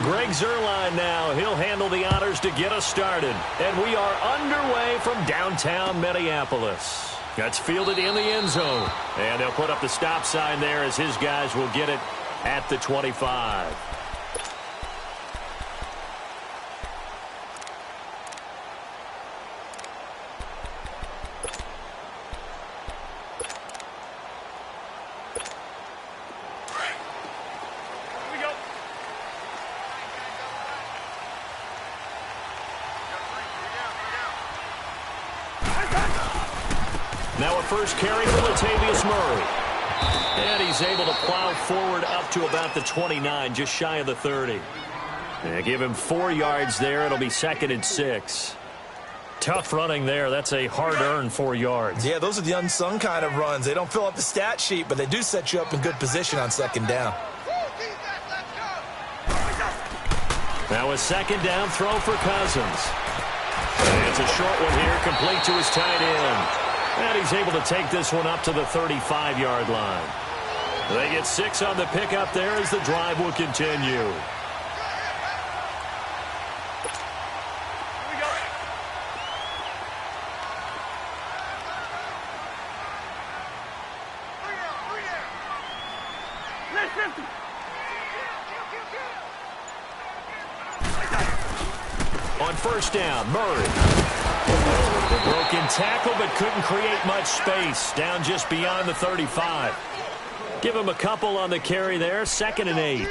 Greg Zuerlein now. He'll handle the honors to get us started. And we are underway from downtown Minneapolis. That's fielded in the end zone. And they'll put up the stop sign there as his guys will get it at the 25. Now a first carry for Latavius Murray. And he's able to plow forward up to about the 29, just shy of the 30. They give him 4 yards there. It'll be 2nd and 6. Tough running there. That's a hard-earned 4 yards. Yeah, those are the unsung kind of runs. They don't fill up the stat sheet, but they do set you up in good position on 2nd down. Now a 2nd down throw for Cousins. And it's a short one here, complete to his tight end. And he's able to take this one up to the 35-yard line. They get 6 on the pickup there as the drive will continue. On first down, Murray. Broken tackle, but couldn't create much space. Down just beyond the 35. Give him a couple on the carry there. 2nd and 8.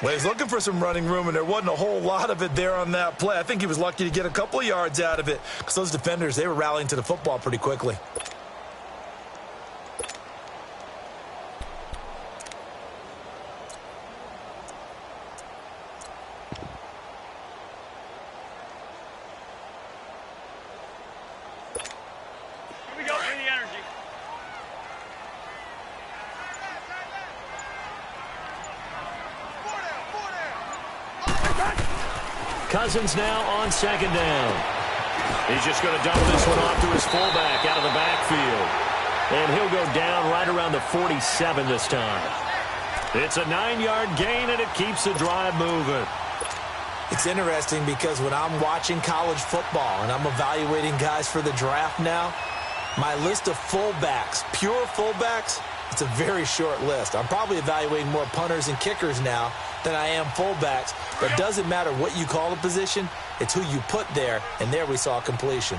Well, he's looking for some running room, and there wasn't a whole lot of it there on that play. I think he was lucky to get a couple of yards out of it because those defenders, they were rallying to the football pretty quickly. Cousins now on 2nd down. He's just going to dump this one off to his fullback out of the backfield. And he'll go down right around the 47 this time. It's a 9-yard gain, and it keeps the drive moving. It's interesting because when I'm watching college football and I'm evaluating guys for the draft now, my list of fullbacks, pure fullbacks, it's a very short list. I'm probably evaluating more punters and kickers now than I am fullbacks. But it doesn't matter what you call the position. It's who you put there, and there we saw completion.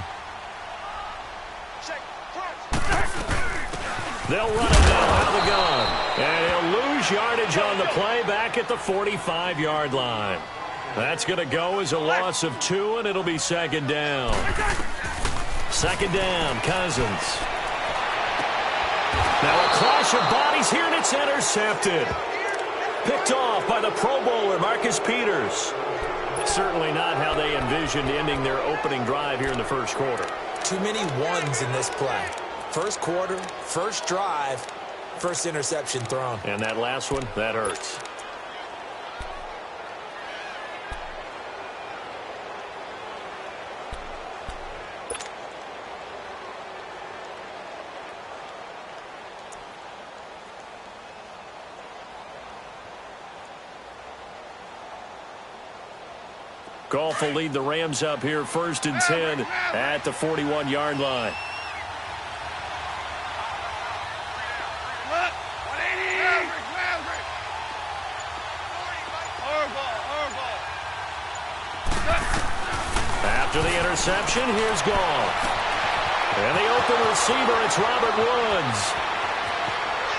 They'll run it now out of the gun. And he'll lose yardage on the play back at the 45-yard line. That's going to go as a loss of 2, and it'll be 2nd down. 2nd down, Cousins. Now a clash of bodies here, and it's intercepted. Picked off by the Pro Bowler, Marcus Peters. Certainly not how they envisioned ending their opening drive here in the first quarter. Too many ones in this play. First quarter, first drive, first interception thrown. And that last one, that hurts. Goff will lead the Rams up here 1st and 10 at the 41-yard line. After the interception, here's Goff. And the open receiver, it's Robert Woods.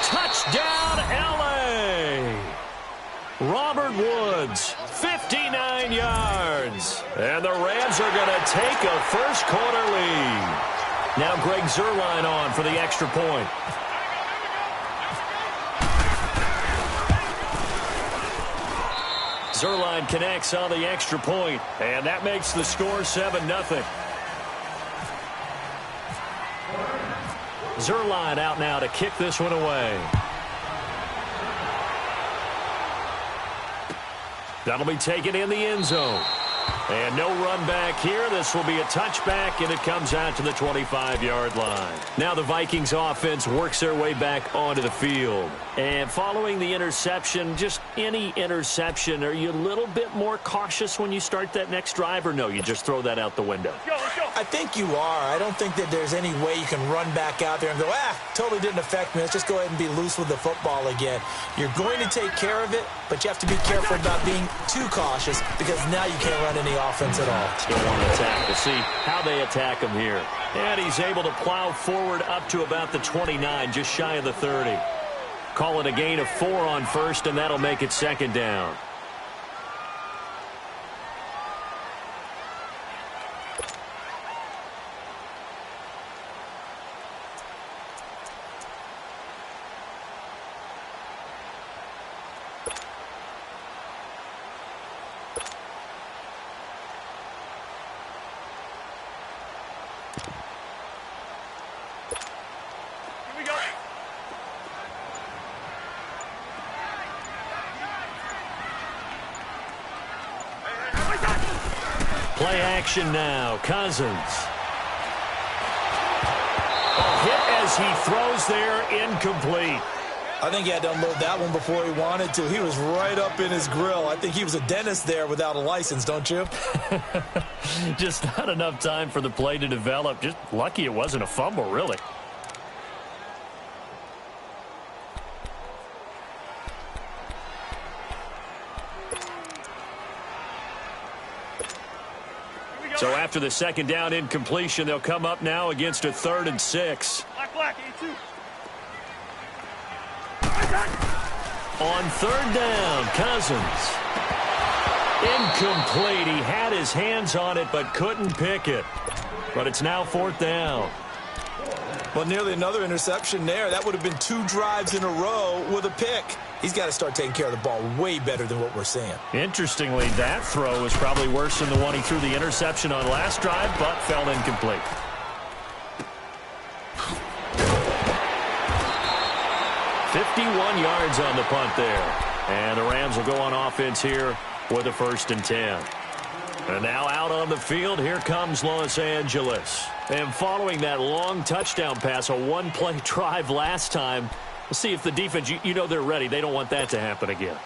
Touchdown, L.A. Robert Woods, 59 yards. And the Rams are going to take a first-quarter lead. Now Greg Zuerlein on for the extra point. Zuerlein connects on the extra point, and that makes the score 7-0. Zuerlein out now to kick this one away. That'll be taken in the end zone. And no run back here. This will be a touchback, and it comes out to the 25-yard line. Now the Vikings offense works their way back onto the field. And following the interception, just any interception, are you a little bit more cautious when you start that next drive, or no, you just throw that out the window? I think you are. I don't think that there's any way you can run back out there and go, totally didn't affect me. Let's just go ahead and be loose with the football again. You're going to take care of it, but you have to be careful about being too cautious because now you can't run any offense at all. Still want to attack. We'll see how they attack him here. And he's able to plow forward up to about the 29, just shy of the 30. Call it a gain of 4 on first, and that'll make it second down. Play action now. Cousins. Hit as he throws there, incomplete. I think he had to unload that one before he wanted to. He was right up in his grill. I think he was a dentist there without a license, don't you? Just not enough time for the play to develop. Just lucky it wasn't a fumble, really. So after the second down incompletion, they'll come up now against a 3rd and 6. Black, 82. On 3rd down, Cousins. Incomplete. He had his hands on it but couldn't pick it. But it's now 4th down. Well, nearly another interception there. That would have been 2 drives in a row with a pick. He's got to start taking care of the ball way better than what we're seeing. Interestingly, that throw was probably worse than the one he threw the interception on last drive, but fell incomplete. $51 yards on the punt there. And the Rams will go on offense here with a 1st and 10. And now out on the field, here comes Los Angeles. And following that long touchdown pass, a one-play drive last time, we'll see if the defense, you know they're ready. They don't want that to happen again.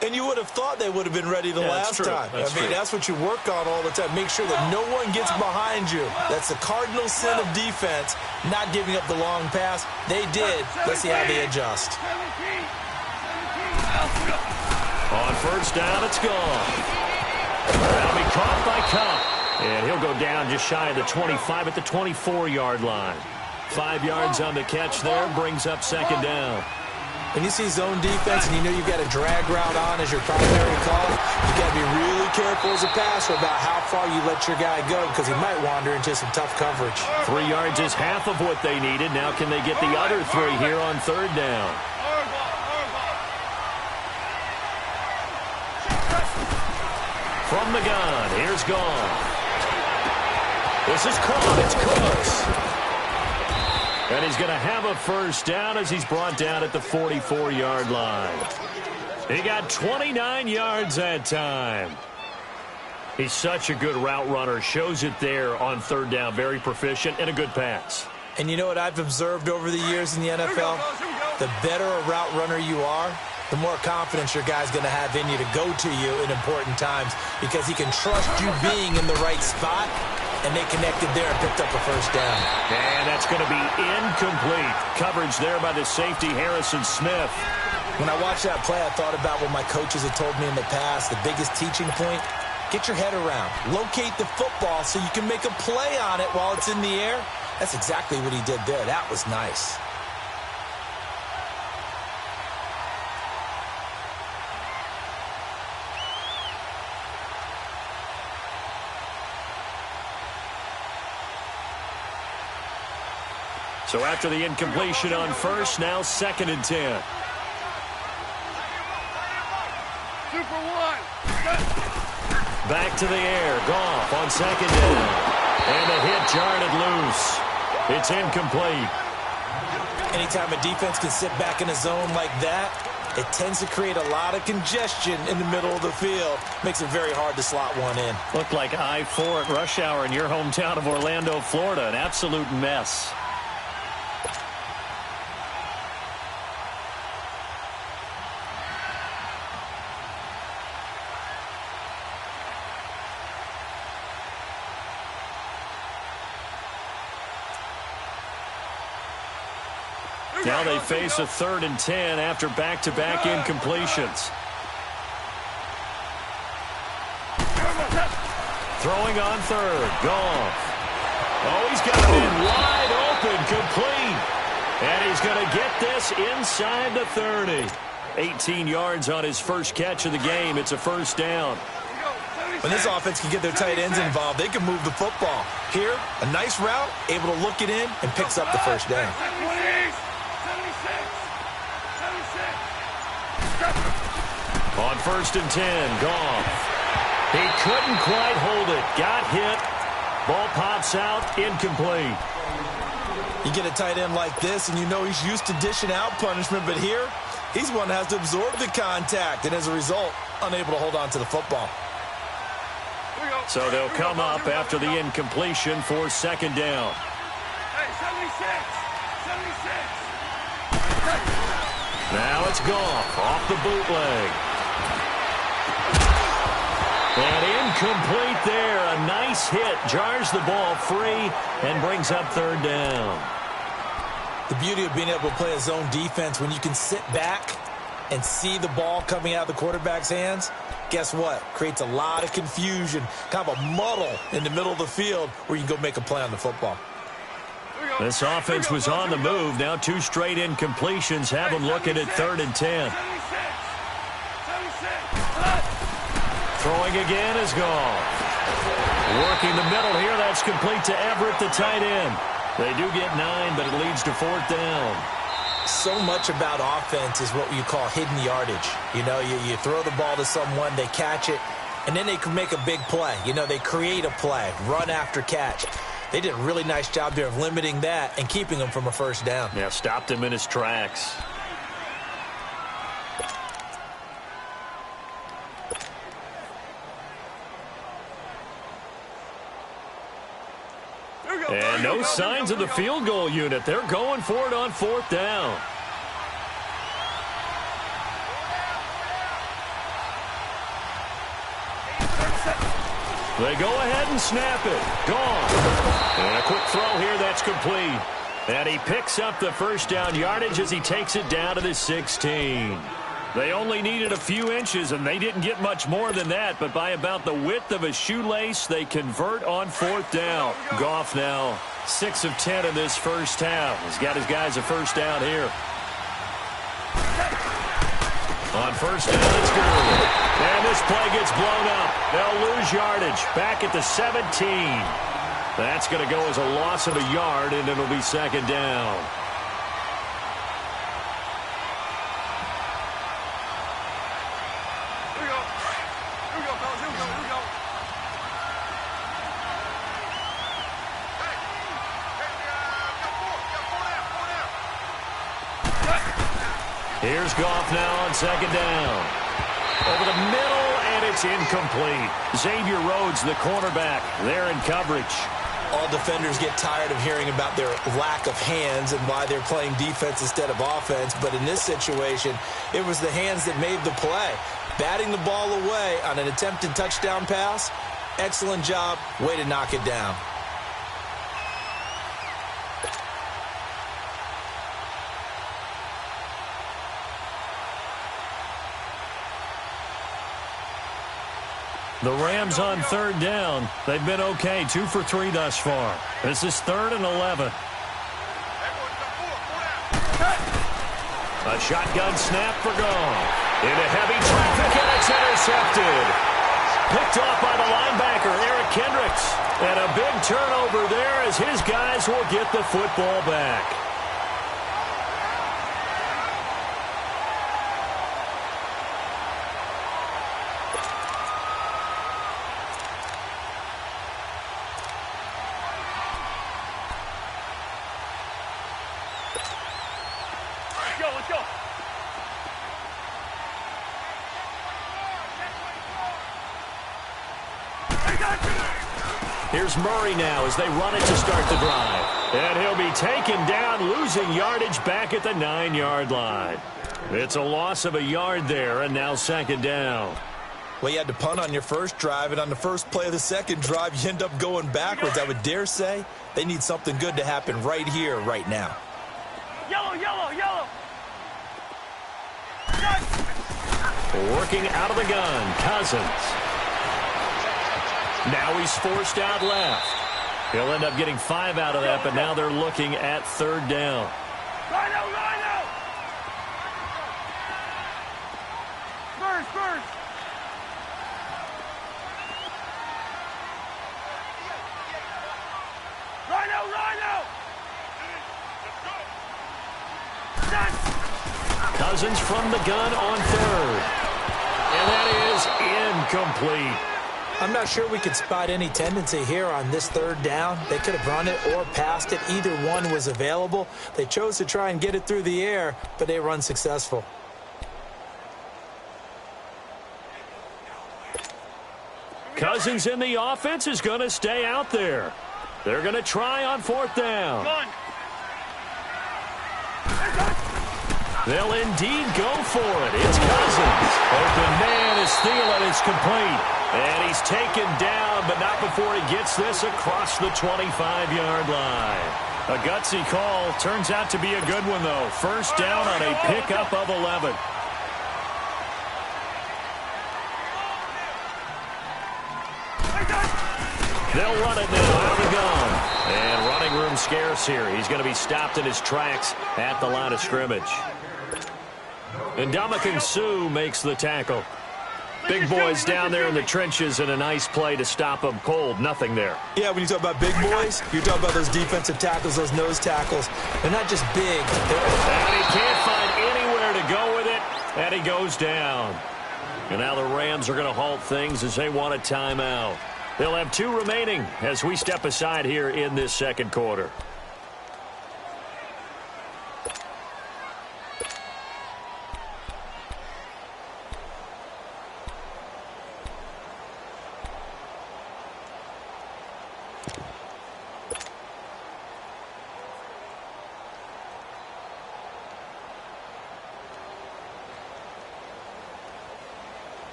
And you would have thought they would have been ready the last time. That's what you work on all the time. Make sure that no one gets behind you. That's the cardinal sin of defense, not giving up the long pass. They did. Let's see how they adjust. On 1st down, it's gone. That'll be caught by Cup. And he'll go down just shy of the 25 at the 24-yard line. 5 yards on the catch there, brings up 2nd down. When you see zone defense and you know you've got a drag route on as your primary call, you've got to be really careful as a passer about how far you let your guy go because he might wander into some tough coverage. 3 yards is half of what they needed. Now can they get the other 3 here on 3rd down? From the gun, here's Gone. This is caught. It's Cooks. And he's going to have a 1st down as he's brought down at the 44-yard line. He got 29 yards that time. He's such a good route runner. Shows it there on 3rd down. Very proficient and a good pass. And you know what I've observed over the years in the NFL? The better a route runner you are, the more confidence your guy's going to have in you to go to you in important times because he can trust you being in the right spot, and they connected there and picked up a 1st down. And that's going to be incomplete. Coverage there by the safety, Harrison Smith. When I watched that play, I thought about what my coaches had told me in the past. The biggest teaching point, get your head around. Locate the football so you can make a play on it while it's in the air. That's exactly what he did there. That was nice. So after the incompletion on 1st, now 2nd and 10. Super one. Back to the air. Goff on 2nd down. And the hit jarred it loose. It's incomplete. Anytime a defense can sit back in a zone like that, It tends to create a lot of congestion in the middle of the field. Makes it very hard to slot one in. Looked like I-4 at rush hour in your hometown of Orlando, Florida. An absolute mess. Now they face a 3rd and 10 after back-to-back incompletions. Throwing on 3rd. Goff. Oh, he's got it in wide open, complete. And he's going to get this inside the 30. 18 yards on his first catch of the game. It's a first down. When this offense can get their tight ends involved, they can move the football. Here, a nice route, able to look it in, and picks up the first down. On 1st and 10, Goff. He couldn't quite hold it. Got hit. Ball pops out, incomplete. You get a tight end like this, and you know he's used to dishing out punishment, but here, he's one that has to absorb the contact, and as a result, unable to hold on to the football. So they'll come up after the incompletion for 2nd down. Hey, 76. Now it's Goff off the bootleg. And incomplete there. A nice hit. Jars the ball free and brings up 3rd down. The beauty of being able to play a zone defense when you can sit back and see the ball coming out of the quarterback's hands, guess what? Creates a lot of confusion, kind of a muddle in the middle of the field where you can go make a play on the football. This offense was on the move. Now 2 straight incompletions have them looking at 3rd and 10. Throwing again is Goff. Working the middle here. That's complete to Everett, the tight end. They do get 9, but it leads to 4th down. So much about offense is what you call hidden yardage. You know, you throw the ball to someone, they catch it, and then they can make a big play. You know, they create a play, run after catch. They did a really nice job there of limiting that and keeping him from a first down. Yeah, stopped him in his tracks. And no signs of the field goal unit. They're going for it on 4th down. They go ahead and snap it. Gone. And a quick throw here that's complete. And he picks up the first down yardage as he takes it down to the 16. They only needed a few inches, and they didn't get much more than that. But by about the width of a shoelace, they convert on 4th down. Goff now 6 of 10 in this first half. He's got his guys a first down here. On 1st down, it's good. And this play gets blown up. They'll lose yardage back at the 17. That's going to go as a loss of a yard, and it'll be 2nd down. Here's Goff now on 2nd down. Over the middle, and it's incomplete. Xavier Rhodes, the cornerback, there in coverage. All defenders get tired of hearing about their lack of hands and why they're playing defense instead of offense. But in this situation, it was the hands that made the play. Batting the ball away on an attempted touchdown pass, excellent job. Way to knock it down. The Rams on 3rd down. They've been okay, 2 for 3 thus far. This is 3rd and 11. A shotgun snap for Goff. Into heavy traffic, and it's intercepted. Picked off by the linebacker, Eric Kendricks. And a big turnover there as his guys will get the football back. Here's Murray now as they run it to start the drive. And he'll be taken down, losing yardage back at the 9-yard line. It's a loss of a yard there, and now second down. Well, you had to punt on your first drive, and on the first play of the second drive, you end up going backwards. I would dare say they need something good to happen right here, right now. Yellow, yellow, yellow. Working out of the gun, Cousins. Now he's forced out left. He'll end up getting 5 out of that, but now they're looking at third down. Rhino, Rhino. First. Rhino. Cousins from the gun on third. And that is incomplete. I'm not sure we could spot any tendency here on this third down. They could have run it or passed it. Either one was available. They chose to try and get it through the air, but they were unsuccessful. Cousins in the offense is going to stay out there. They're going to try on fourth down. They'll indeed go for it. It's Cousins. Open man is Thielen. It's complete. And he's taken down, but not before he gets this across the 25-yard line. A gutsy call. Turns out to be a good one, though. First down on a pickup of 11. They'll run it now out of the gun. And running room scarce here. He's going to be stopped in his tracks at the line of scrimmage. And Ndamukong Suh makes the tackle. Big boys down there in the trenches, and a nice play to stop them cold. Nothing there. Yeah, when you talk about big boys, you're talking about those defensive tackles, those nose tackles. They're not just big. And he can't find anywhere to go with it, and he goes down. And now the Rams are going to halt things as they want a timeout. They'll have 2 remaining as we step aside here in this second quarter.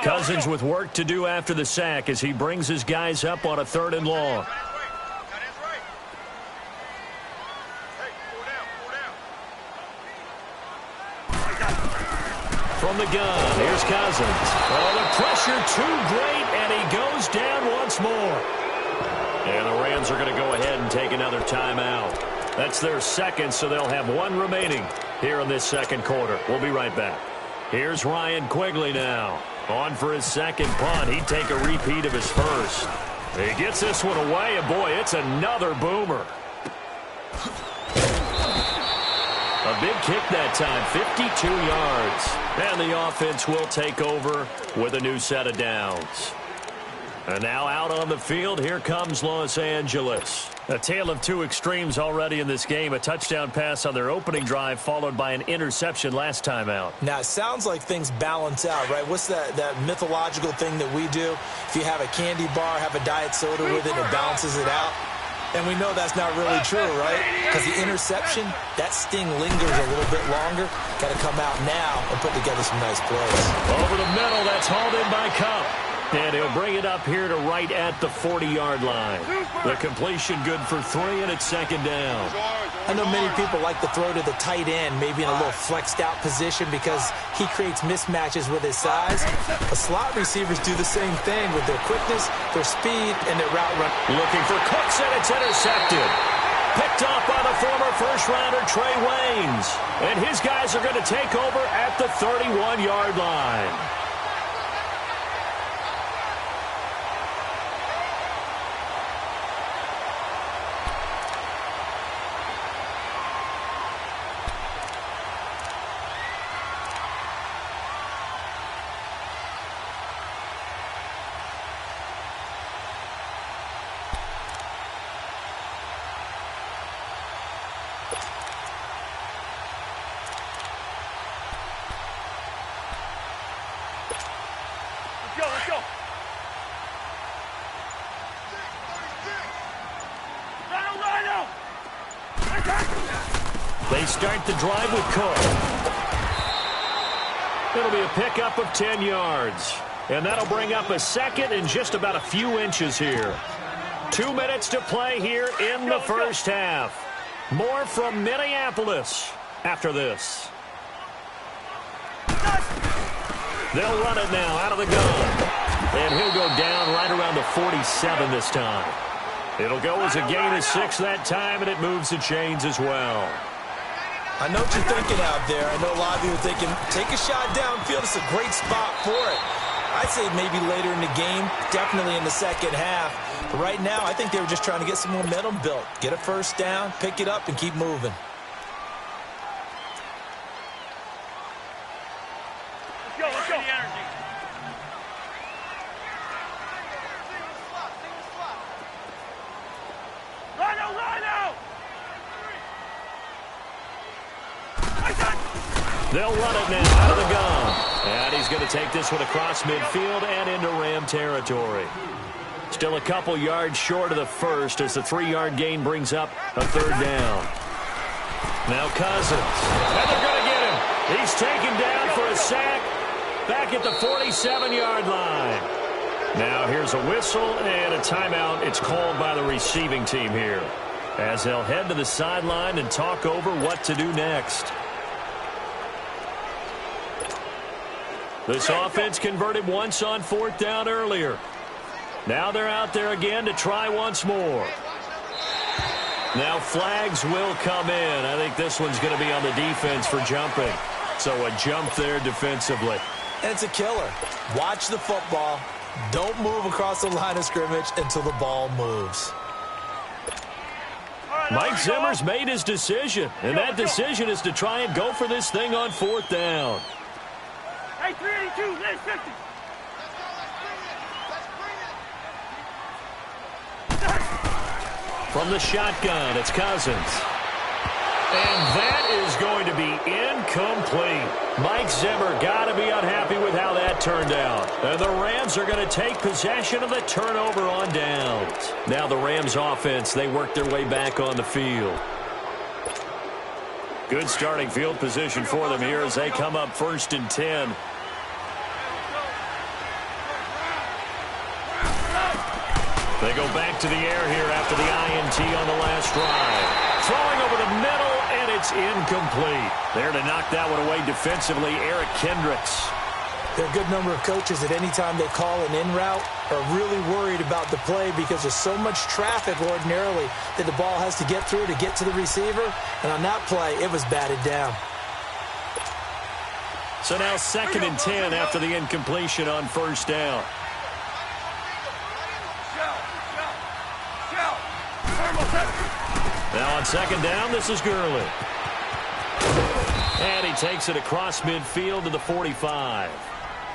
Cousins with work to do after the sack as he brings his guys up on a 3rd and long. From the gun, here's Cousins. Oh, the pressure too great, and he goes down once more. And the Rams are going to go ahead and take another timeout. That's their second, so they'll have 1 remaining here in this second quarter. We'll be right back. Here's Ryan Quigley now. On for his second punt. He'd take a repeat of his first. He gets this one away, and boy, it's another boomer. A big kick that time, 52 yards. And the offense will take over with a new set of downs. And now out on the field, here comes Los Angeles. A tale of 2 extremes already in this game. A touchdown pass on their opening drive, followed by an interception last time out. Now, it sounds like things balance out, right? What's that mythological thing that we do? If you have a candy bar, have a diet soda with it, it balances it out. And we know that's not really true, right? Because the interception, that sting lingers a little bit longer. Got to come out now and put together some nice plays. Over the middle, that's hauled in by Cup. And he'll bring it up here to right at the 40-yard line. The completion good for 3, and it's second down. I know many people like to throw to the tight end, maybe in a little flexed out position because he creates mismatches with his size. But slot receivers do the same thing with their quickness, their speed, and their route run. Looking for Cooks, and it's intercepted. Picked off by the former first-rounder Trey Waynes. And his guys are going to take over at the 31-yard line. start the drive with Cook. It'll be a pickup of 10 yards. And that'll bring up a second and just about a few inches here. 2 minutes to play here in the first half. More from Minneapolis after this. They'll run it now out of the gun. And he'll go down right around the 47 this time. It'll go as a gain of 6 that time, and it moves the chains as well. I know what you're thinking out there. I know a lot of you are thinking, take a shot downfield. It's a great spot for it. I'd say maybe later in the game, definitely in the second half. But right now, I think they were just trying to get some momentum built. Get a first down, pick it up, and keep moving. Let's go, let's go. Rhino, Rhino! They'll run it now out of the gun. And he's going to take this one across midfield and into Ram territory. Still a couple yards short of the first as the 3-yard gain brings up a third down. Now Cousins. And they're going to get him. He's taken down for a sack back at the 47-yard line. Now here's a whistle and a timeout. It's called by the receiving team here as they'll head to the sideline and talk over what to do next. This offense converted once on 4th down earlier. Now they're out there again to try once more. Now flags will come in. I think this one's going to be on the defense for jumping. So a jump there defensively. And it's a killer. Watch the football. Don't move across the line of scrimmage until the ball moves. Mike Zimmer's made his decision, and that decision is to try and go for this thing on 4th down. Hey, 382, let's 50. From the shotgun, it's Cousins. And that is going to be incomplete. Mike Zimmer got to be unhappy with how that turned out. And the Rams are going to take possession of the turnover on downs. Now the Rams offense, they work their way back on the field. Good starting field position for them here as they come up 1st and 10. They go back to the air here after the INT on the last drive. Throwing over the middle, and it's incomplete. There to knock that one away defensively, Eric Kendricks. There are a good number of coaches at any time they call an in route are really worried about the play because there's so much traffic ordinarily that the ball has to get through to get to the receiver. And on that play, it was batted down. So now 2nd and 10 after the incompletion on 1st down. Now on 2nd down, this is Gurley. And he takes it across midfield to the 45.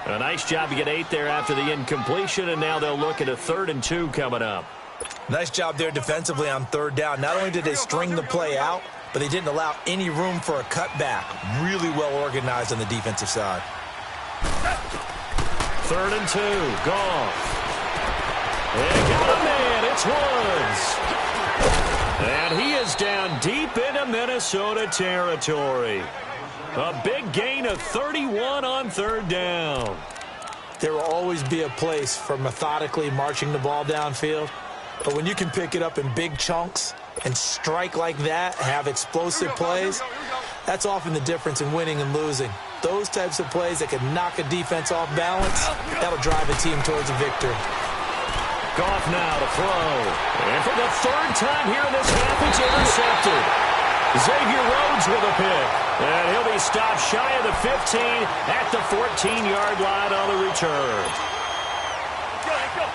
A nice job to get 8 there after the incompletion, and now they'll look at a 3rd and 2 coming up. Nice job there defensively on 3rd down. Not only did they string the play out, but they didn't allow any room for a cutback. Really well organized on the defensive side. 3rd and 2, Goff. They got a man, it's Woods. And he is down deep into Minnesota territory. A big gain of 31 on 3rd down. There will always be a place for methodically marching the ball downfield. But when you can pick it up in big chunks and strike like that, have explosive plays, that's often the difference in winning and losing. Those types of plays that can knock a defense off balance, that'll drive a team towards a victory. Goff now to throw. And for the 3rd time here in this half, it's intercepted. Xavier Rhodes with a pick. And he'll be stopped shy of the 15 at the 14-yard line on the return. Let's go, let's go.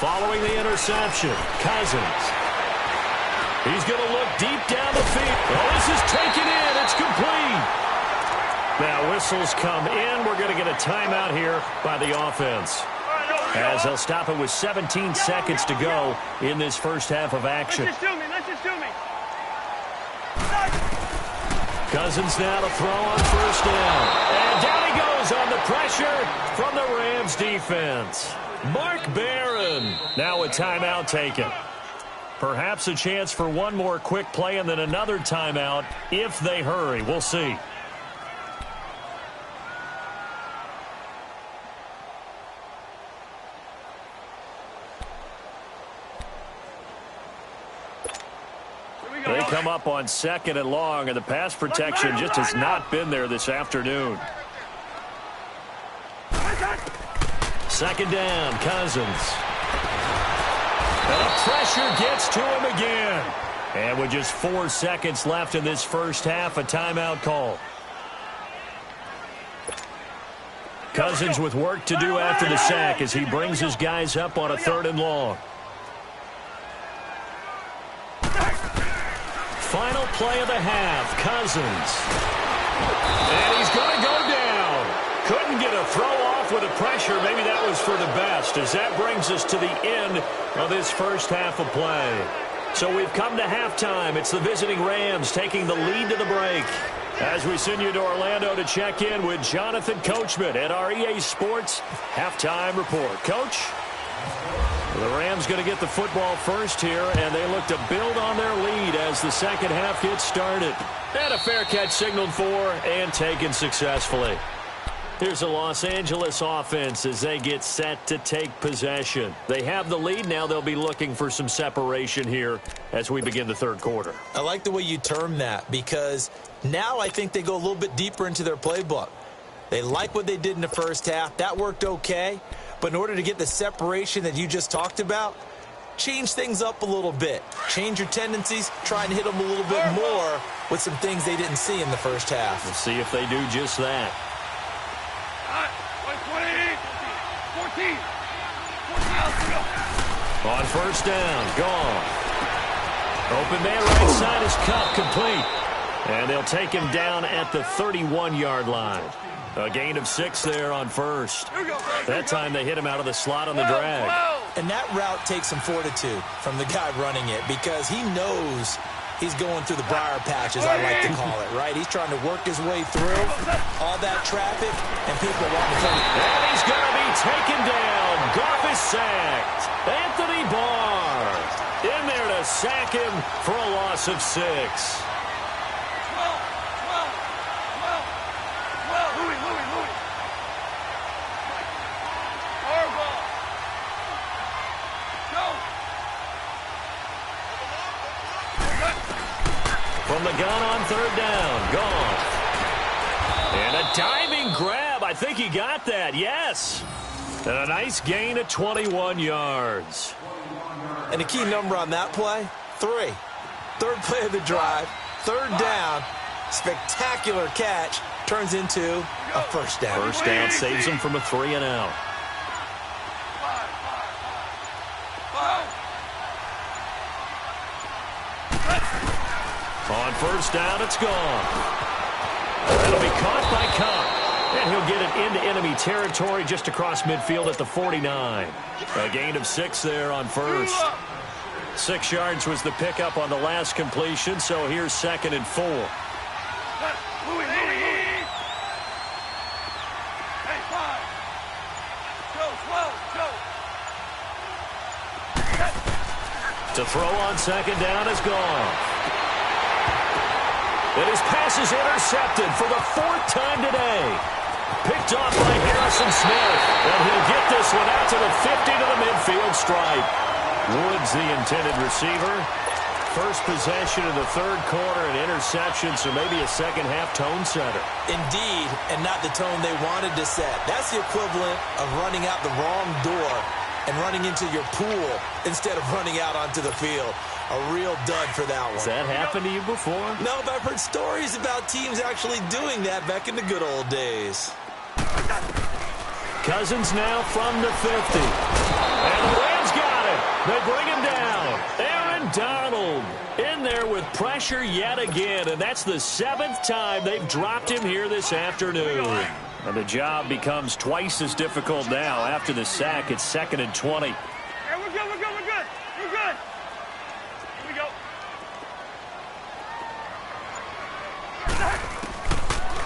Following the interception, Cousins. He's going to look deep down the field. Oh, this is taken in. It's complete. Now whistles come in. We're going to get a timeout here by the offense, as they'll stop it with 17 seconds to go in this first half of action. Let's just do me. Cousins now to throw on first down. And down he goes on the pressure from the Rams defense. Mark Barron. Now a timeout taken. Perhaps a chance for one more quick play and then another timeout if they hurry. We'll see. They come up on 2nd and long, and the pass protection just has not been there this afternoon. 2nd down, Cousins. And the pressure gets to him again. And with just 4 seconds left in this first half, a timeout call. Cousins with work to do after the sack as he brings his guys up on a 3rd and long. Final play of the half, Cousins. And he's going to go down. Couldn't get a throw off with the pressure. Maybe that was for the best, as that brings us to the end of this first half of play. So we've come to halftime. It's the visiting Rams taking the lead to the break. As we send you to Orlando to check in with Jonathan Coachman at our EA Sports Halftime Report. Coach? The Rams going to get the football first here, and they look to build on their lead as the second half gets started. And a fair catch signaled for and taken successfully. Here's a Los Angeles offense as they get set to take possession. They have the lead. Now they'll be looking for some separation here as we begin the third quarter. I like the way you term that, because now I think they go a little bit deeper into their playbook. They like what they did in the first half. That worked okay. But in order to get the separation that you just talked about, change things up a little bit. Change your tendencies, try and hit them a little bit more with some things they didn't see in the first half. We'll see if they do just that. 14. On first down, gone. Open man right side is cut, complete. And they'll take him down at the 31-yard line. A gain of 6 there on first. That time they hit him out of the slot on the drag. And that route takes some fortitude from the guy running it, because he knows he's going through the briar patch, as I like to call it, right? He's trying to work his way through all that traffic, and people want to come. And he's going to be taken down. Goff is sacked. Anthony Barr in there to sack him for a loss of 6. From the gun on third down, gone. And a diving grab. I think he got that, yes. And a nice gain of 21 yards. And a key number on that play, 3. Third play of the drive, 3rd down, spectacular catch, turns into a first down. First down saves him from a 3 and out. On first down, it's gone. That'll be caught by Cobb. And he'll get it into enemy territory just across midfield at the 49. A gain of 6 there on first. 6 yards was the pickup on the last completion, so here's 2nd and 4. To throw on 2nd down is gone. And his pass is intercepted for the 4th time today. Picked off by Harrison Smith. And he'll get this one out to the 50 to the midfield stripe. Woods, the intended receiver. First possession of the third quarter, an interception, so maybe a second half tone setter. Indeed, and not the tone they wanted to set. That's the equivalent of running out the wrong door and running into your pool instead of running out onto the field. A real dud for that one. Has that happened to you before? No, but I've heard stories about teams actually doing that back in the good old days. Cousins now from the 50. And the Rams got it. They bring him down. Aaron Donald in there with pressure yet again. And that's the 7th time they've dropped him here this afternoon. And the job becomes twice as difficult now after the sack. It's 2nd and 20. Hey, we're good. We're good. Here we go.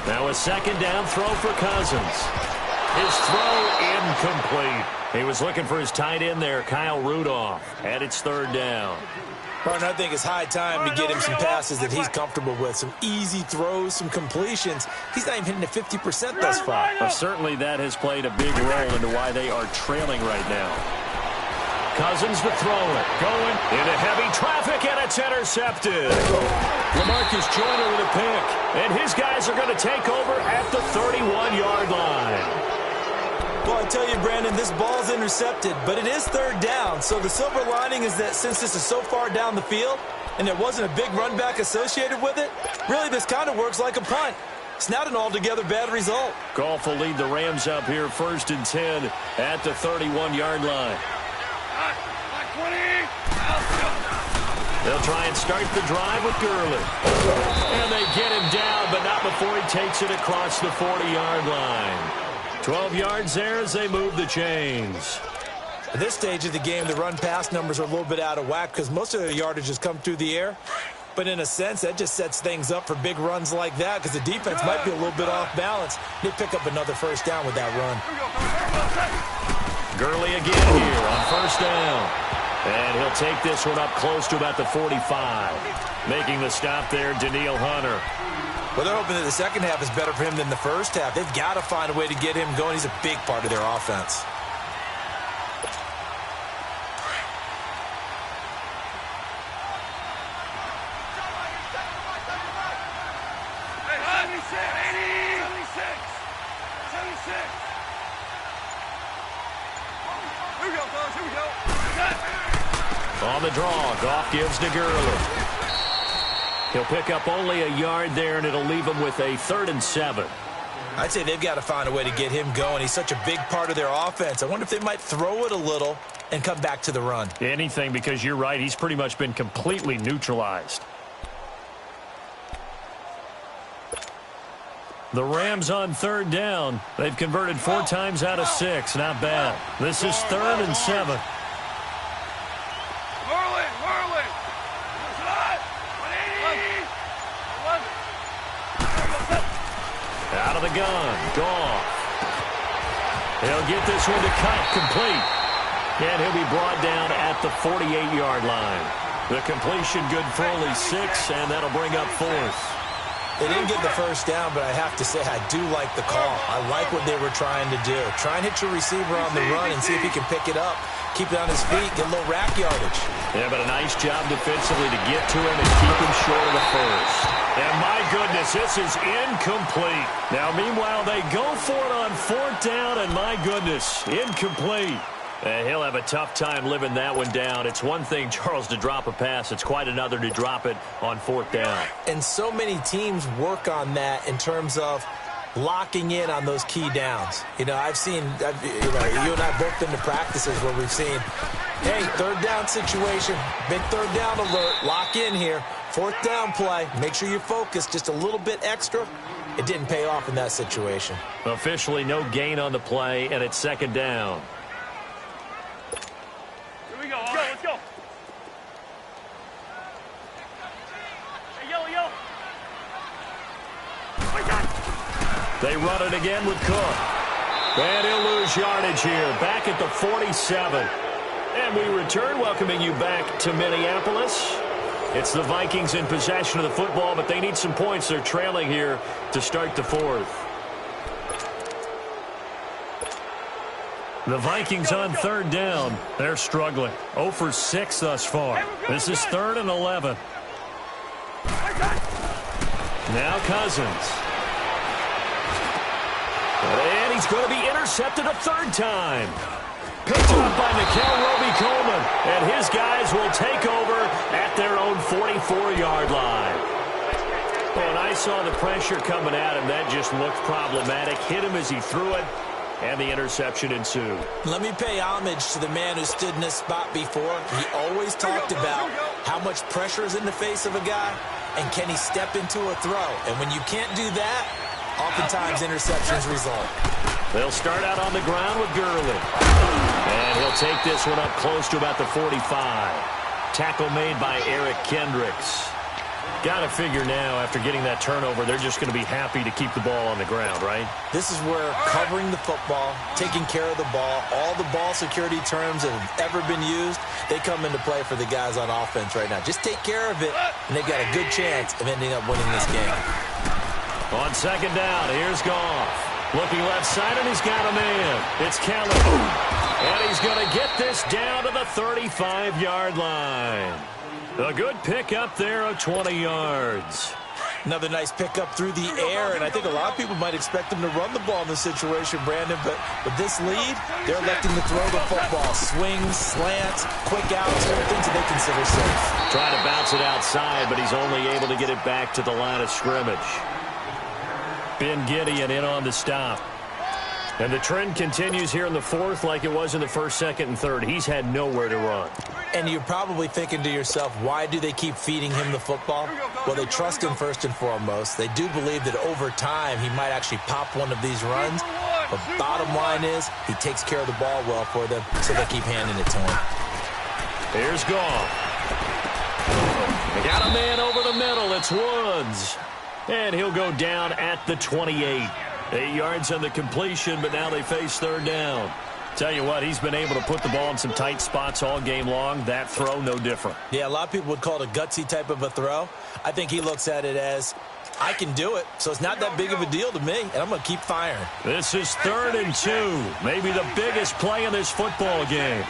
Now a second down throw for Cousins. His throw incomplete. He was looking for his tight end there, Kyle Rudolph. And it's third down. Partner, I think it's high time to get him some passes that he's comfortable with. Some easy throws, some completions. He's not even hitting at 50% thus far. Well, certainly that has played a big role into why they are trailing right now. Cousins to throw it. Going into heavy traffic, and it's intercepted. LaMarcus Joyner with a pick. And his guys are going to take over at the 31-yard line. Well, I tell you, Brandon, this ball's intercepted, but it is third down. So the silver lining is that since this is so far down the field and there wasn't a big run back associated with it, really this kind of works like a punt. It's not an altogether bad result. Goff will lead the Rams up here 1st and 10 at the 31-yard line. They'll try and start the drive with Gurley. And they get him down, but not before he takes it across the 40-yard line. 12 yards there as they move the chains. At this stage of the game, the run-pass numbers are a little bit out of whack because most of their yardage has come through the air. But in a sense, that just sets things up for big runs like that because the defense might be a little bit off balance. They pick up another first down with that run. Gurley again here on first down. And he'll take this one up close to about the 45. Making the stop there, Danielle Hunter. Well, they're hoping that the second half is better for him than the first half. They've got to find a way to get him going. He's a big part of their offense. On the draw, Goff gives to Gurley. He'll pick up only a yard there, and it'll leave him with a 3rd and 7. I'd say they've got to find a way to get him going. He's such a big part of their offense. I wonder if they might throw it a little and come back to the run. Anything, because you're right. He's pretty much been completely neutralized. The Rams on 3rd down. They've converted 4 times out of 6. Not bad. This is 3rd and 7. Out of the gun, Goff. He'll get this one to cut complete. And he'll be brought down at the 48-yard line. The completion good for only 6, and that'll bring up 4th. They didn't get the first down, but I have to say I do like the call. I like what they were trying to do. Try and hit your receiver on the run and see if he can pick it up. Keep it on his feet, get a little rack yardage. Yeah, but a nice job defensively to get to him and keep him short of the first. And my goodness, this is incomplete. Now, meanwhile, they go for it on 4th down, and my goodness, incomplete. And he'll have a tough time living that one down. It's one thing, Charles, to drop a pass. It's quite another to drop it on 4th down. And so many teams work on that in terms of locking in on those key downs. You know, you and I both been to practices where we've seen, hey, 3rd down situation, big 3rd down alert, lock in here. 4th down play, make sure you're focused just a little bit extra. It didn't pay off in that situation. Officially no gain on the play, and it's 2nd down. Here we go, let's go. Hey, yo. They run it again with Cook. And he'll lose yardage here, back at the 47. And we return, welcoming you back to Minneapolis. It's the Vikings in possession of the football, but they need some points. They're trailing here to start the 4th. The Vikings on 3rd down. They're struggling. 0 for 6 thus far. This is 3rd and 11. Now Cousins. And he's going to be intercepted a 3rd time. Picked up by Nickel Roby-Coleman. And his guys will take over at their own 44-yard line. When I saw the pressure coming at him, that just looked problematic. Hit him as he threw it, and the interception ensued. Let me pay homage to the man who stood in this spot before. He always talked about how much pressure is in the face of a guy, and can he step into a throw. And when you can't do that, oftentimes interceptions result. They'll start out on the ground with Gurley. And he'll take this one up close to about the 45. Tackle made by Eric Kendricks. Got to figure now, after getting that turnover, they're just going to be happy to keep the ball on the ground, right? This is where covering the football, taking care of the ball, all the ball security terms that have ever been used, they come into play for the guys on offense right now. Just take care of it, and they've got a good chance of ending up winning this game. On second down, here's Goff. Looking left side, and he's got a man. It's Kelly. And he's going to get this down to the 35-yard line. A good pickup there of 20 yards. Another nice pickup through the air, and I think a lot of people might expect them to run the ball in this situation, Brandon, but with this lead, they're electing to throw the football. Swings, slants, quick outs, things that they consider safe. Trying to bounce it outside, but he's only able to get it back to the line of scrimmage. Ben Gideon in on the stop. And the trend continues here in the fourth like it was in the first, second, and third. He's had nowhere to run. And you're probably thinking to yourself, why do they keep feeding him the football? Well, they trust him first and foremost. They do believe that over time he might actually pop one of these runs. But bottom line is he takes care of the ball well for them, so they keep handing it to him. Here's Goff. They got a man over the middle. It's Woods. And he'll go down at the 28. 8 yards on the completion, but now they face third down. Tell you what, he's been able to put the ball in some tight spots all game long. That throw, no different. Yeah, a lot of people would call it a gutsy type of a throw. I think he looks at it as, I can do it, so it's not that big of a deal to me, and I'm going to keep firing. This is 3rd and 2. Maybe the biggest play in this football game.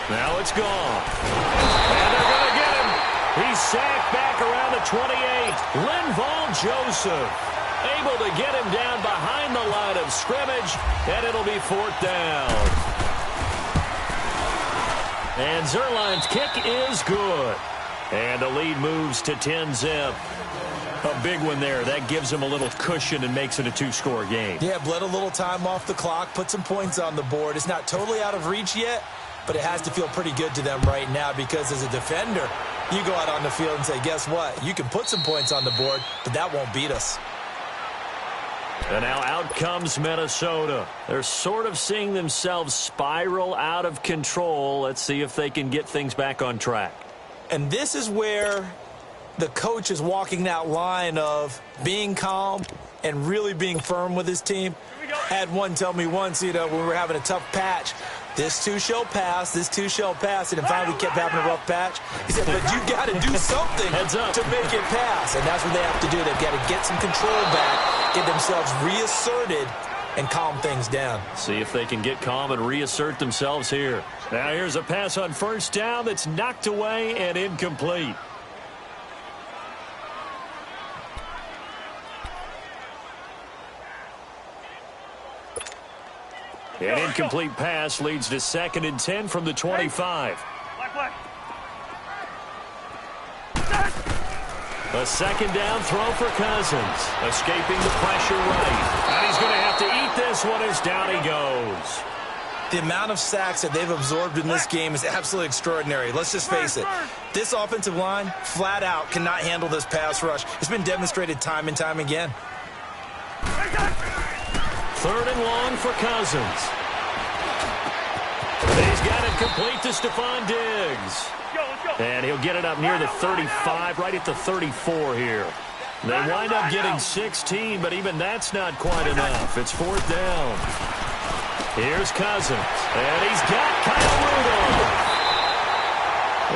Now it's gone. And they're going to get him. He's sacked back around the 28. Linval Joseph able to get him down behind the line of scrimmage, and it'll be 4th down. And Zerline's kick is good. And the lead moves to 10-zip. A big one there. That gives him a little cushion and makes it a 2-score game. Yeah, bled a little time off the clock, put some points on the board. It's not totally out of reach yet, but it has to feel pretty good to them right now because as a defender, you go out on the field and say, guess what? You can put some points on the board, but that won't beat us. And now out comes Minnesota. They're sort of seeing themselves spiral out of control. Let's see if they can get things back on track. And this is where the coach is walking that line of being calm and really being firm with his team. I had one tell me once, when we were having a tough patch, this too shall pass, this too shall pass, and then finally we kept having a rough patch. He said, but you got to do something to make it pass, and that's what they have to do. They've got to get some control back, get themselves reasserted, and calm things down. See if they can get calm and reassert themselves here. Now here's a pass on first down that's knocked away and incomplete. An incomplete pass leads to 2nd and 10 from the 25. A second down throw for Cousins. Escaping the pressure right. And he's going to have to eat this one as down he goes. The amount of sacks that they've absorbed in this game is absolutely extraordinary. Let's just face it. This offensive line, flat out, cannot handle this pass rush. It's been demonstrated time and time again. 3rd and long for Cousins. He's got it complete to Stephon Diggs. And he'll get it up near the 35, right at the 34 here. They wind up getting 16, but even that's not quite enough. It's 4th down. Here's Cousins. And he's got Kyle Rudolph.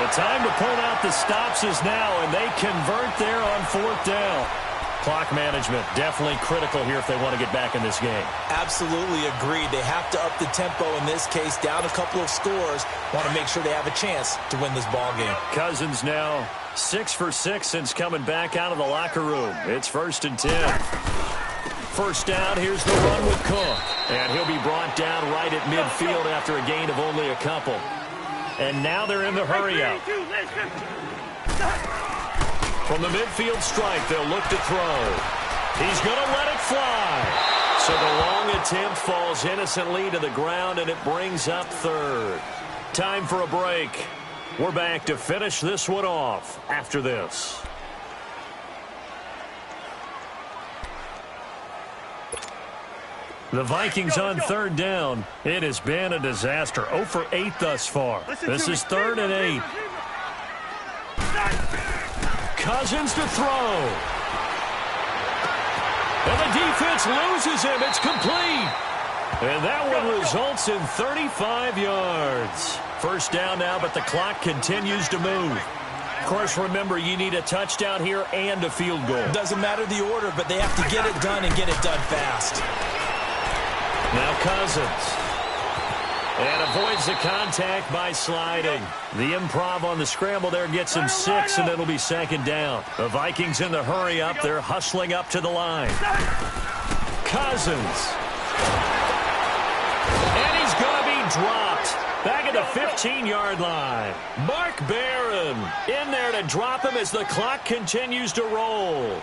The time to pull out the stops is now, and they convert there on 4th down. Clock management definitely critical here if they want to get back in this game. Absolutely agreed. They have to up the tempo in this case, down a couple of scores. Want to make sure they have a chance to win this ball game. Cousins now 6 for 6 since coming back out of the locker room. It's 1st and 10. First down, here's the run with Cook. And he'll be brought down right at midfield after a gain of only a couple. And now they're in the hurry-up. From the midfield strike, they'll look to throw. He's going to let it fly. So the long attempt falls innocently to the ground, and it brings up 3rd. Time for a break. We're back to finish this one off after this. The Vikings on third down. It has been a disaster. 0 for 8 thus far. This is 3rd and 8. Cousins to throw. And the defense loses him. It's complete. And that one results in 35 yards. First down now, but the clock continues to move. Of course, remember, you need a touchdown here and a field goal. Doesn't matter the order, but they have to get it done and get it done fast. Now Cousins. And avoids the contact by sliding. The improv on the scramble there gets him 6, and it'll be 2nd down. The Vikings in the hurry up. They're hustling up to the line. Cousins. And he's going to be dropped. Back at the 15-yard line. Mark Barron in there to drop him as the clock continues to roll.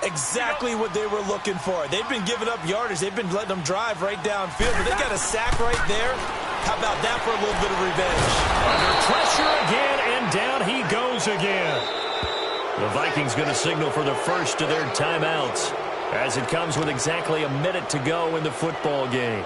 Exactly what they were looking for. They've been giving up yardage. They've been letting them drive right downfield, but they got a sack right there. How about that for a little bit of revenge? Under pressure again, and down he goes again. The Vikings going to signal for the first of their timeouts as it comes with exactly a minute to go in the football game.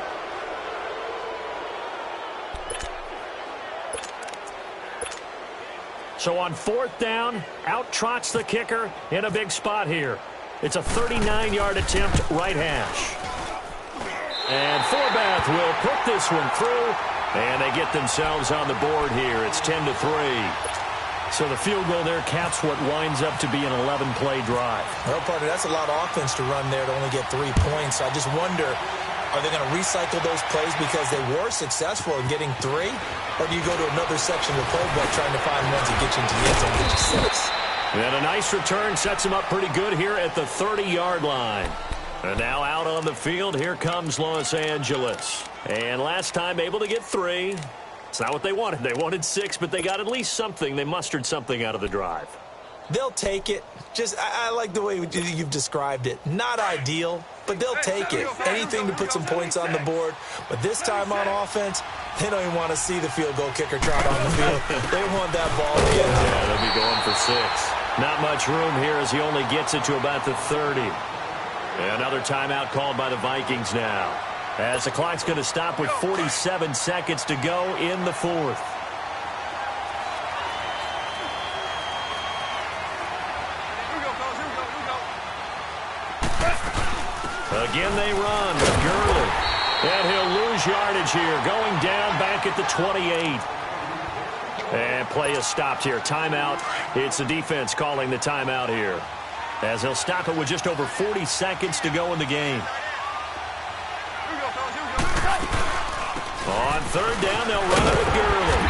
So on 4th down, out trots the kicker in a big spot here. It's a 39-yard attempt, right hash. And Forbath will put this one through, and they get themselves on the board here. It's 10-3. So the field goal there caps what winds up to be an 11-play drive. Well, partner, that's a lot of offense to run there to only get 3 points. I just wonder, are they going to recycle those plays because they were successful in getting 3? Or do you go to another section of the playbook trying to find ones that get you into the end zone and get you 6? And a nice return sets him up pretty good here at the 30-yard line. And now out on the field, here comes Los Angeles. And last time able to get 3. It's not what they wanted. They wanted 6, but they got at least something. They mustered something out of the drive. They'll take it. I like the way you've described it. Not ideal, but they'll take it. Anything to put some points on the board. But this time on offense, they don't even want to see the field goal kicker trot on the field. They want that ball to get out. Yeah, they'll be going for 6. Not much room here as he only gets it to about the 30. Another timeout called by the Vikings now, as the clock's going to stop with 47 seconds to go in the 4th. Again they run with Gurley. And he'll lose yardage here, going down back at the 28. And play is stopped here. Timeout. It's the defense calling the timeout here, as he'll stop it with just over 40 seconds to go in the game. On 3rd down, they'll run it with Gurley.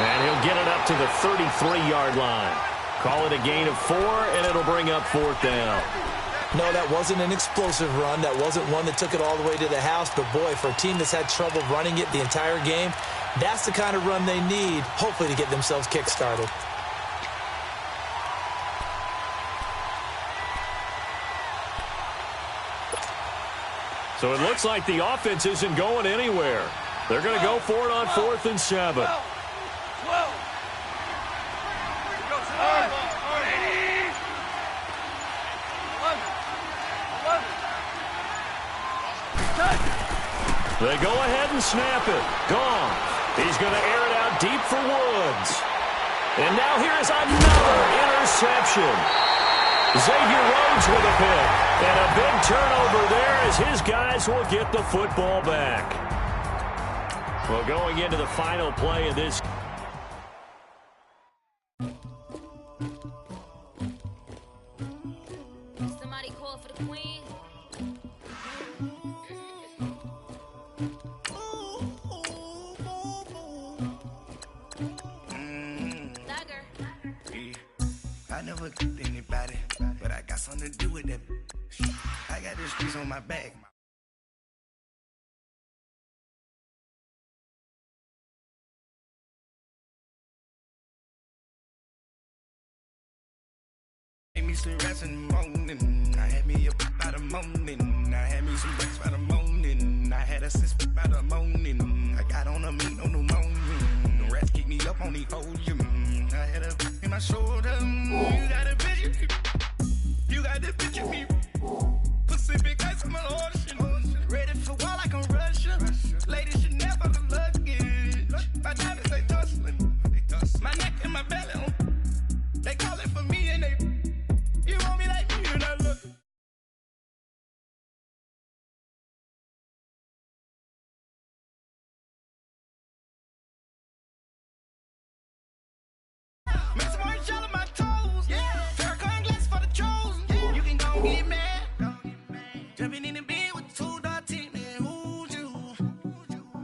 And he'll get it up to the 33-yard line. Call it a gain of 4, and it'll bring up 4th down. No, that wasn't an explosive run. That wasn't one that took it all the way to the house. But, boy, for a team that's had trouble running it the entire game, that's the kind of run they need, hopefully, to get themselves kick-started. So it looks like the offense isn't going anywhere. They're going to go for it on 4th and 7. They go ahead and snap it. Gone. He's going to air it out deep for Woods. And now here's another interception. Xavier Rhodes with a pick. And a big turnover there as his guys will get the football back. Well, going into the final play of this. Somebody call for the queen. I never cooked anybody, but I got something to do with that. I got the streets on my back. Made me some rats in the morning. I had me up by the morning. I had me some rats by the morning. I had a sis by the morning. I got on a meat on the morning. The rats keep me up on the podium. I had a in my shoulder. You got a bitch. You got the bitch in me. Pussy big ice on my ocean. Ready for what?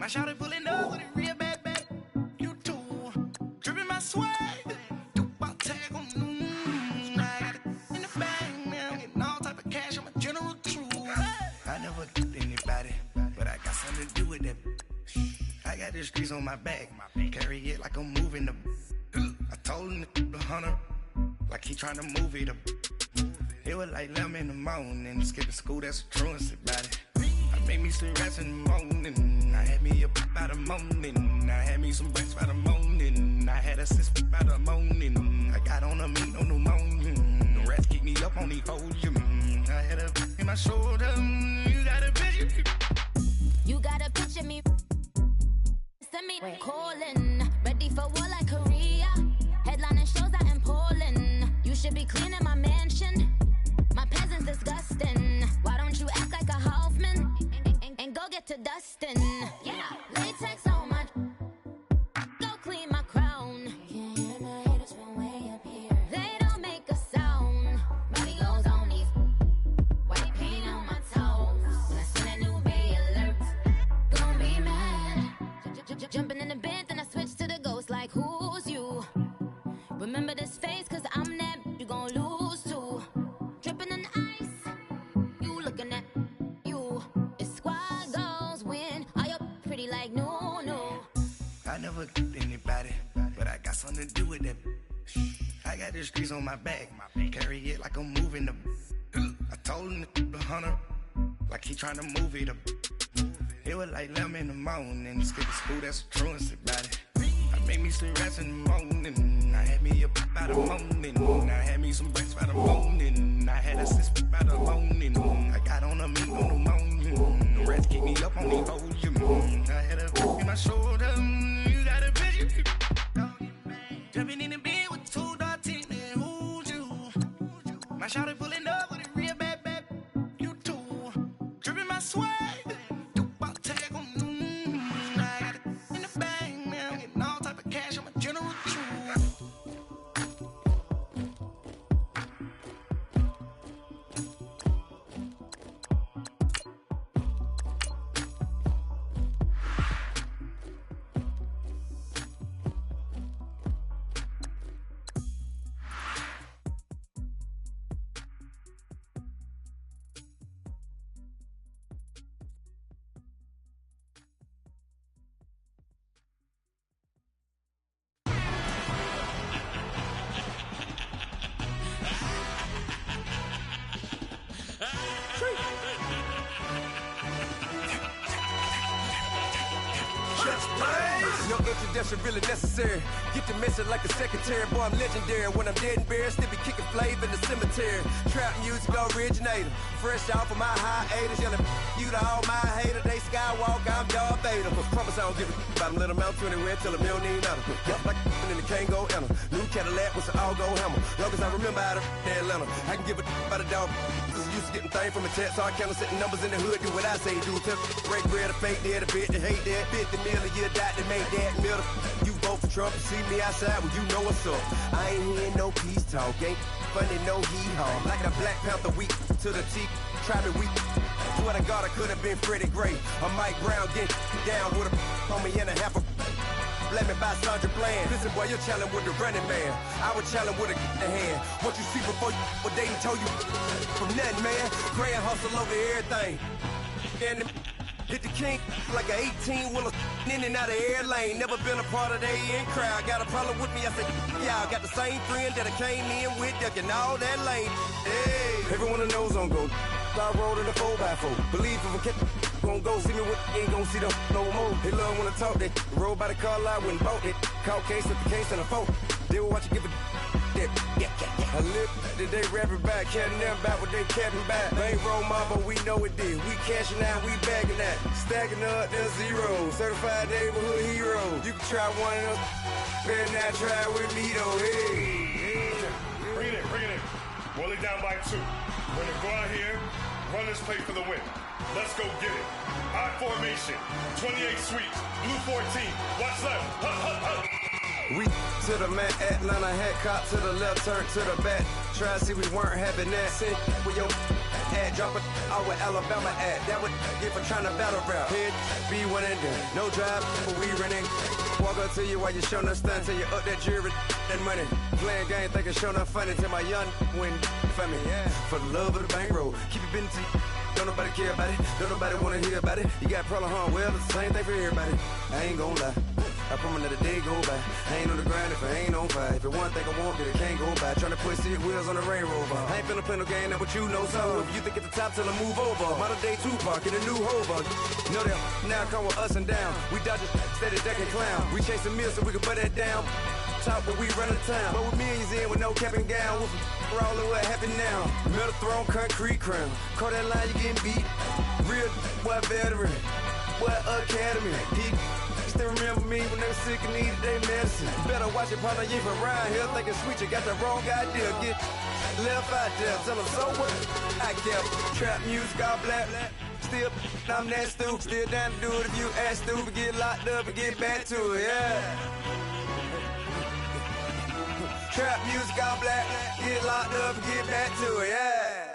shawty pulling up with a real bad back. You too. Dripping my swag. Do about tag on. I got it in the bag now. Getting all type of cash. I'm a general true. I never did anybody, but I got something to do with that. I got the streets on my back. Carry it like I'm moving the. I told him to 100, like he trying to move it up. It was like 11 in the morning, skipping school, that's a truancy about it. I made me some rats in the morning, I had me up by the morning. I had me some breaks by the morning, I had a sis by the morning. I got on a meat on the morning, the rats keep me up on the podium. I had a in my shoulder, you got a picture. You got a picture me. Send me calling, ready for war like Korea. Headlining shows out in Poland. You should be cleaning my mansion. My peasants disgusting. Why don't you act like a Hoffman and go get to dustin'? Yeah, latex on my. Go clean my crown. Can't hear my haters from way up here. They don't make a sound. Body goes on these. White paint on my toes. When I send a new Bay alert, gonna be mad. Jumping in the bed, then I switch to the ghost like who's you? Remember this face, cause I'm that you gon' lose too. Dripping in ice, you looking at you. It's squad goals win. Are you pretty like no, no? I never did anybody, but I got something to do with that. I got the streets on my back, carry it like I'm moving the. I told him to 100, like he trying to move it up. It was like 11 in the morning, skipping school, that's a truancy about it. I made me some rats in the morning, I had me up by the morning. I had me some breaks by the morning, I had a sis by the morning. I got on a meat on the morning, the rats keep me up on the podium. I had a in my shoulder, you got a picture. Jumping in the bed with 2 dark teeth, and who's you? My shawty pulling up with a real bad back. You too. Dripping my swag. Do about tag on. I got it in the bag now. Getting all type of cash. I'm a general true. No introduction really necessary. Get the message like a secretary. Boy, I'm legendary. When I'm dead and buried, still be kicking flavor in the cemetery. Trap music originator. Fresh off of my hiatus. Yelling you to all my haters. They skywalk, I'm Darth Vader. But promise I don't give a about them. Let them out to anywhere till them don't need nothing. Yup, like and the can't go enter. New Cadillac with an all-go hammer. Long as I remember how to Atlanta. I can give a about a dog. Used to getting things from a text, so I count setting numbers in the hood. Do what I say, do. Break bread, a fake dead, a bit to hate that. 50 million, you die to make that middle. You vote for Trump, you see me outside, well, you know what's up. I ain't hearing no peace talk, ain't funny, no hee-haw. Like a Black Panther week to the teeth, try to weep. Swear to God, I could have been Freddie Gray. Or Mike Brown getting down with a homie and a half a. Let me buy Sandra Bland. Listen, boy, you're challenging with the running man. I would challenge with a hand. What you see before you, what they told you from nothing, man. Grand hustle over everything. And hit the king like an 18-wheeler in and out of air lane. Never been a part of the in crowd. Got a problem with me? I said, y'all got the same friend that I came in with, ducking all that lane. Hey, everyone knows I'm go. I rolled in a 4x4. Believe if I kept gon' go, see me with ain't gon' see them no more. They love when I talk that. Roll by the car lot when bought it. Call case at the case and a phone. They will watch you give a that. I live today rapping back, can't never back what they capping back. They ain't roll my, but we know it did. We cashing out, we bagging that. Stacking up the zero. Certified neighborhood hero. You can try one of those. Better not try with me though. Hey. Bring it in. Roll it down by 2. We're gonna go out here, run this play for the win. Let's go get it. I formation, 28 sweeps, blue 14. Watch left. We to the man, Atlanta hat cop to the left, turn to the back. Try to see we weren't having that. Send with your ad, drop a out where Alabama at. That would get for trying to battle rap. Head, be one and done. No drive, but we running. Walk up to you while you showing us stun. Till you up that jury and money. Playing game, thinking showing up funny. Till my young win for me. Yeah. For the love of the bankroll. Keep it business. Don't nobody care about it. Don't nobody wanna hear about it. You got problem, huh? Well, it's the same thing for everybody. I ain't gon' lie. I promise that a day go by. I ain't on the grind if I ain't on fire. If it one thing I want, then it can't go by. Tryna put seat wheels on the Range Rover. I ain't finna play no game, that what you know. So if you think at the top, tell them move over. Modern day Tupac in a new Hova. Know that now come with us and down. We dodge it, steady duck and clown. We chasing meals so we can put that down. Top but we run the town. But with millions in with no cap and gown. We're all over happy now. Metal throne, concrete crown. Call that line, you getting beat. Real boy veteran. Boy academy. He still remember me when they were sick and needed their medicine. Better watch it, partner, you ain't from around here thinking sweet, you got the wrong idea. Get left out there, tell them so what? I kept trap music all black. Still, I'm that stupid. Still down to do it if you ask stupid. Get locked up and get back to it, yeah. Trap music all black. Get locked up and get back to it, yeah.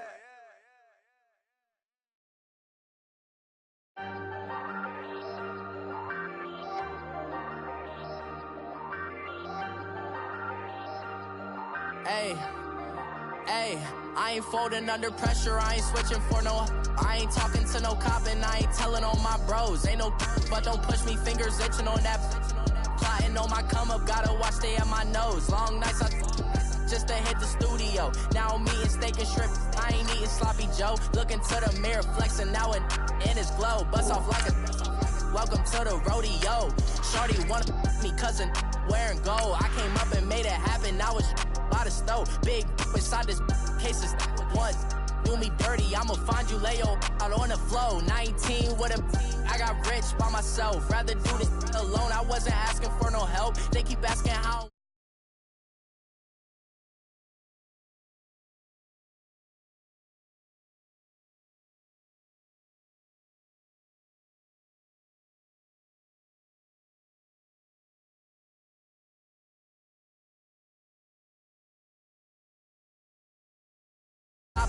Hey, I ain't folding under pressure, I ain't switching for no. I ain't talking to no cop and I ain't telling on my bros. Ain't no but don't push me, fingers itching on that. Plotting on my come up, gotta watch stay at my nose. Long nights I just to hit the studio. Now I'm eating steak and shrimp, I ain't eating sloppy Joe. Looking to the mirror, flexing now and in his glow. Bust off like a welcome to the rodeo. Shorty wanna me cousin wearing gold. I came up and made it happen, now it's by the stove. Big inside this cases once do me dirty, I'ma find you lay your out on the floor. 19 with a I got rich by myself. Rather do this alone, I wasn't asking for no help. They keep asking how.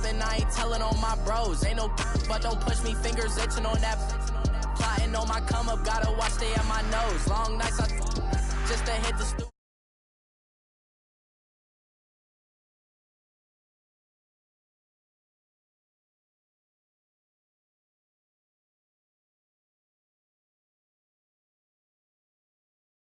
And I ain't telling on my bros. Ain't no but don't push me, fingers itching on that. Plotting on my come up, gotta watch stay at my nose. Long nights I just to hit the